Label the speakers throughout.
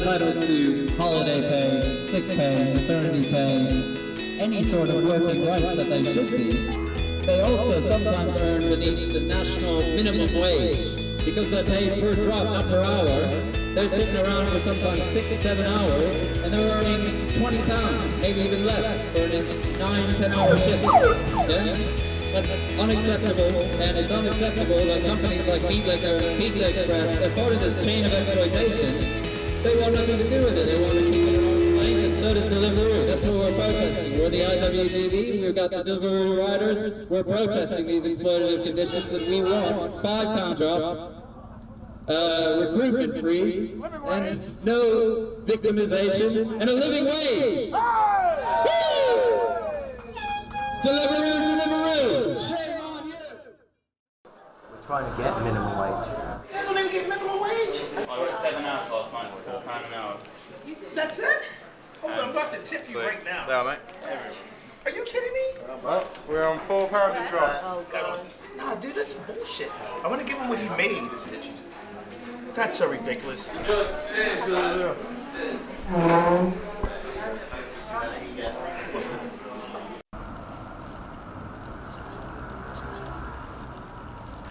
Speaker 1: entitled to holiday pay, sick pay, maternity pay, any sort of working rights that they should be. They also sometimes earn beneath the national minimum wage. Because they're paid per drop, not per hour, they're sitting around for sometimes 6-7 hours, and they're earning £20, maybe even less, earning 9-10 hour shifts. Yeah? That's unacceptable, and it's unacceptable that companies like Meat Liquor and Pizza Express, they're part of this chain of exploitation. They want nothing to do with it. They want to keep it at arm's length, and so does Deliveroo. That's what we're protesting. We're the IWGB, we've got the Deliveroo riders. We're protesting these exploitative conditions, and we want £5 drop, recruitment freeze, and no victimisation, and a living wage. Deliveroo, Deliveroo! Shame on you!
Speaker 2: We're trying to get minimum wage.
Speaker 3: They don't even get minimum wage.
Speaker 4: I worked 7 hours last night for £4 an hour.
Speaker 3: That's it? Hold on, I'm about to tip you right now.
Speaker 5: There, mate.
Speaker 3: Are you kidding me?
Speaker 5: Well, we're on £4 a drop.
Speaker 3: Oh, God. Nah, dude, that's bullshit. I want to give him what he made. That's so ridiculous.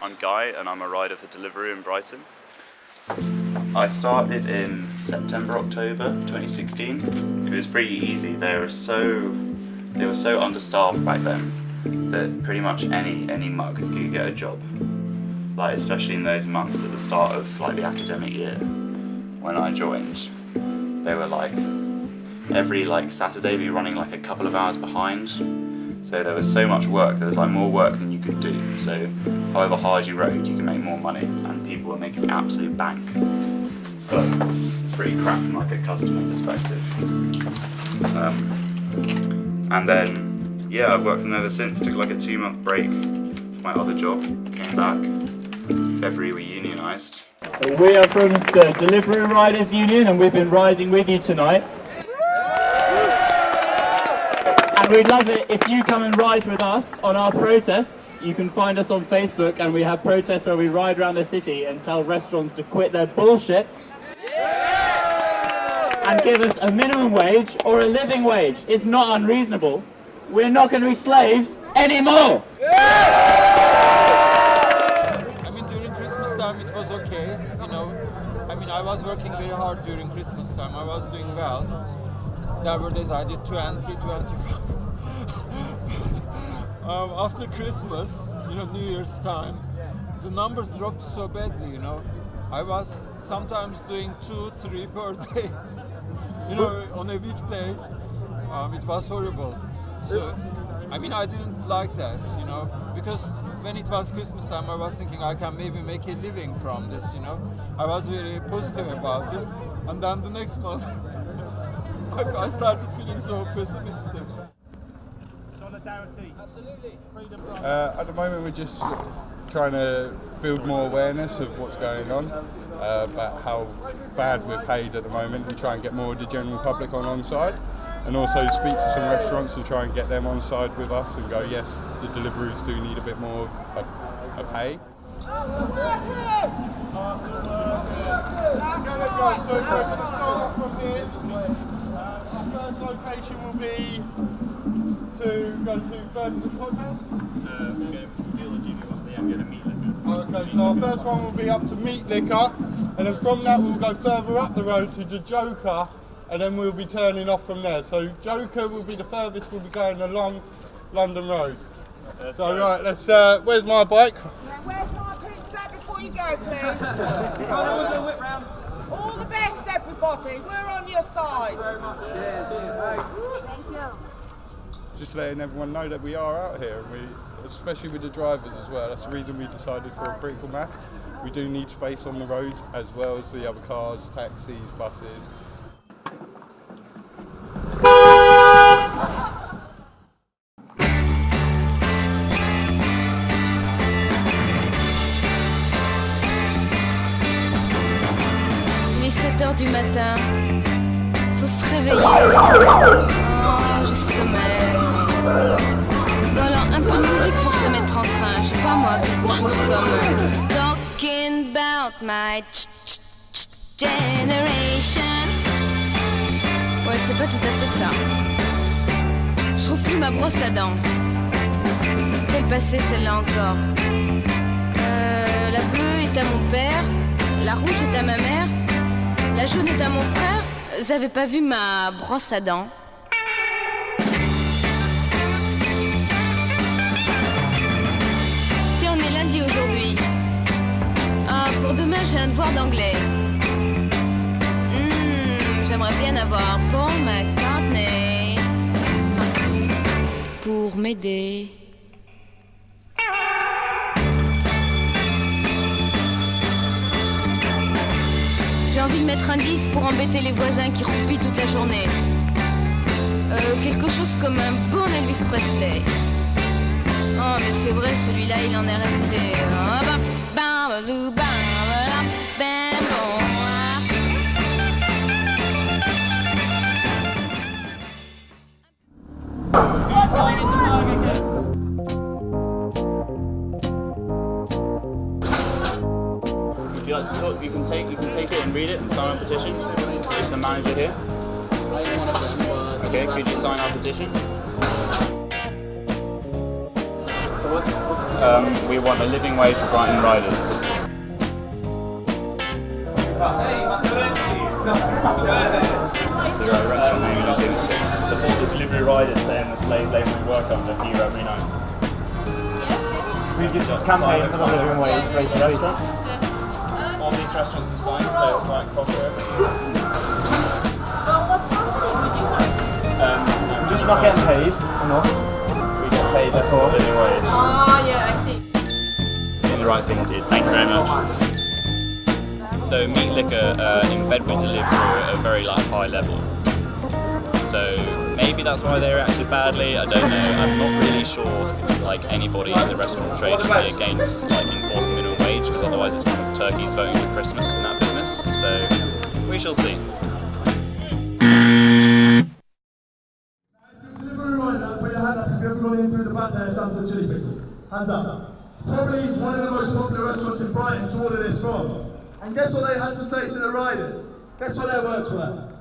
Speaker 6: I'm Guy and I'm a rider for Deliveroo in Brighton. I started in September, October 2016. It was pretty easy. They were so understaffed back then that pretty much any muck could get a job. Like, especially in those months at the start of like the academic year when I joined, they were like every like Saturday be running like a couple of hours behind. So there was so much work, there was like more work than you could do. So however hard you rode, you could make more money, and people were making absolute bank. But it's pretty crap from like a customer perspective. And then, yeah, I've worked from there ever since. Took like a 2-month break. My other job, came back. February we unionised.
Speaker 7: We are from the Deliveroo Riders Union, and we've been riding with you tonight. And we'd love it if you come and ride with us on our protests. You can find us on Facebook, and we have protests where we ride around the city and tell restaurants to quit their bullshit and give us a minimum wage or a living wage. It's not unreasonable. We're not going to be slaves anymore.
Speaker 8: I mean, during Christmas time it was okay, you know. I mean, I was working very hard during Christmas time. I was doing well. There were days I did 20, 25. After Christmas, you know, New Year's time, the numbers dropped so badly, you know. I was sometimes doing 2-3 per day, you know, on a weekday. It was horrible. So, I mean, I didn't like that, you know, because when it was Christmas time, I was thinking I can maybe make a living from this, you know. I was very positive about it. And then the next month, I started feeling so pessimistic.
Speaker 3: Solidarity. Absolutely. Freedom.
Speaker 5: At the moment we're just trying to build more awareness of what's going on, about how bad we're paid at the moment, and try and get more of the general public on side, and also speak to some restaurants and try and get them on side with us and go, yes, the Deliveroos do need a bit more of a pay. Our first location will be to go to Burton's Podcast. Okay, so our first one will be up to Meat Liquor, and then from that we'll go further up the road to the Joker, and then we'll be turning off from there. So Joker will be the furthest we'll be going along London Road. So right, let's, where's my bike?
Speaker 9: Yeah, where's my pizza before you go, please?
Speaker 3: Whip round.
Speaker 9: All the best, everybody. We're on your side.
Speaker 5: Thank you. Just letting everyone know that we are out here, and we, especially with the drivers as well. That's the reason we decided for a critical mass. We do need space on the roads as well as the other cars, taxis, buses.
Speaker 10: Il est 7h du matin, faut se réveiller. Oh, je sommeille. Bon alors, un peu de musique pour se mettre en train. Je sais pas moi, quelque chose comme Talking about my generation. c'est pas tout à fait ça. Je trouve plus ma brosse à dents. Quelle passée celle-là encore. La bleue est à mon père, la rouge est à ma mère, la jaune est à mon frère. Vous avez pas vu ma brosse à dents? Tiens, on est lundi aujourd'hui. Ah, pour demain, j'ai un devoir d'anglais. J'aimerais bien avoir Paul McCartney pour m'aider. J'ai envie de mettre un 10 pour embêter les voisins qui roupillent toute la journée. Quelque chose comme un bon Elvis Presley. Oh, mais c'est vrai, celui-là, il en est resté.
Speaker 4: Would you like to talk? You can take it and read it and sign a petition. Is the manager here? Okay, could you sign our petition?
Speaker 3: So what's this?
Speaker 4: We want a living wage for Brighton riders. The restaurant name using support the delivery riders saying the slave labour we work under for you every night.
Speaker 2: We did some campaign for the living wage, basically.
Speaker 4: All these restaurants have signed, so it's quite popular.
Speaker 9: What's happening with you guys?
Speaker 2: Just not getting paid enough.
Speaker 4: We get paid less for the living wage.
Speaker 9: Oh, yeah, I see.
Speaker 4: Doing the right thing, dude. Thank you very much. So meat liquor in bed with Deliveroo at a very high level. So maybe that's why they reacted badly. I don't know. I'm not really sure. Anybody in the restaurant trade should be against enforcing minimum wage, because otherwise it's kind of turkeys voting for Christmas in that business. So we shall see.
Speaker 11: Deliveroo rider, put your hand up if you ever gone in through the back there down to the chili pickle. Hands up. Probably one of the most popular restaurants in Brighton to order this from. And guess what they had to say to the riders? Guess what their words were?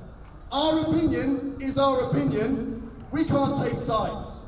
Speaker 11: Our opinion is our opinion. We can't take sides.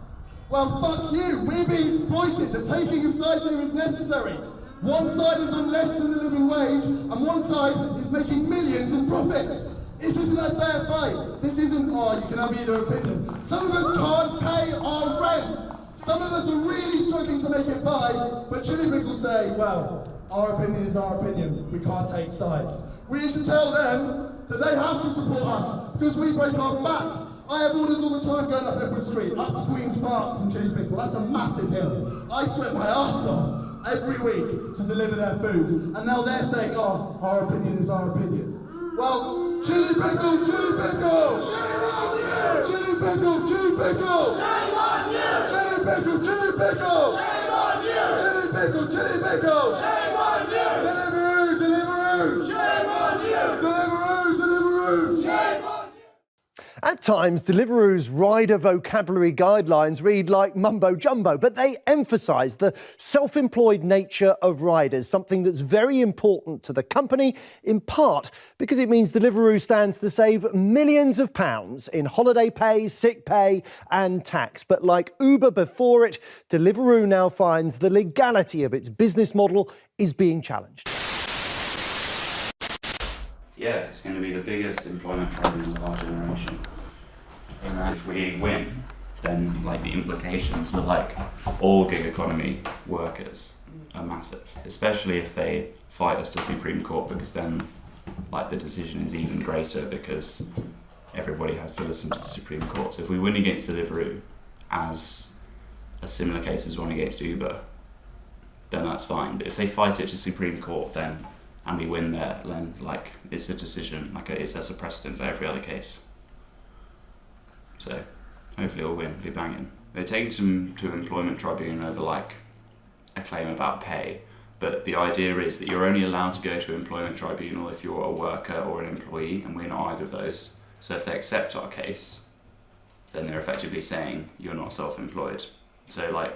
Speaker 11: Well, fuck you. We're being exploited. The taking of sides here is necessary. One side is on less than the living wage, and one side is making millions in profits. This isn't a fair fight. This isn't, you can have either opinion. Some of us can't pay our rent. Some of us are really struggling to make it by, but Chili Pickle say, well, our opinion is our opinion. We can't take sides. We need to tell them that they have to support us because we break our backs. I have orders all the time going up Edward Street, up to Queen's Park from Chili Pickle. That's a massive hill. I sweat my arse off every week to deliver their food. And now they're saying, our opinion is our opinion. Well, Chili Pickle, Chili Pickle! Shame on you! Chili Pickle, Chili Pickle! Shame on you! Chili Pickle, Chili Pickle! Shame on you! Chili Pickle, Chili Pickle! Shame on you! Deliveroo, Deliveroo! Shame on you! Deliveroo, Deliveroo! Shame on you!
Speaker 12: At times, Deliveroo's rider vocabulary guidelines read like mumbo-jumbo, but they emphasise the self-employed nature of riders, something that's very important to the company, in part because it means Deliveroo stands to save millions of pounds in holiday pay, sick pay and tax. But like Uber before it, Deliveroo now finds the legality of its business model is being challenged.
Speaker 6: Yeah, it's going to be the biggest employment problem of our generation. If we win, then the implications for all gig economy workers are massive, especially if they fight us to Supreme Court, because then the decision is even greater because everybody has to listen to the Supreme Court. So if we win against Deliveroo, as a similar case as one against Uber, then that's fine. But if they fight it to Supreme Court, then and we win there, then it's a decision, it sets a precedent for every other case. So hopefully we'll win, be banging. They're taking them to employment tribunal over a claim about pay, but the idea is that you're only allowed to go to employment tribunal if you're a worker or an employee, and we're not either of those. So if they accept our case, then they're effectively saying you're not self-employed. So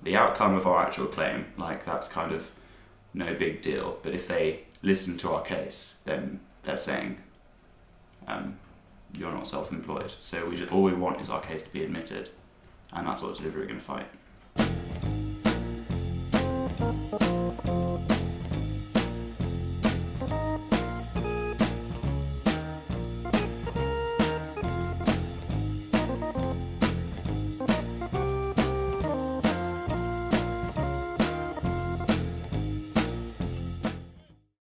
Speaker 6: the outcome of our actual claim, that's kind of no big deal, but if they listen to our case, then they're saying you're not self-employed. So all we want is our case to be admitted, and that's what Deliveroo are going to fight.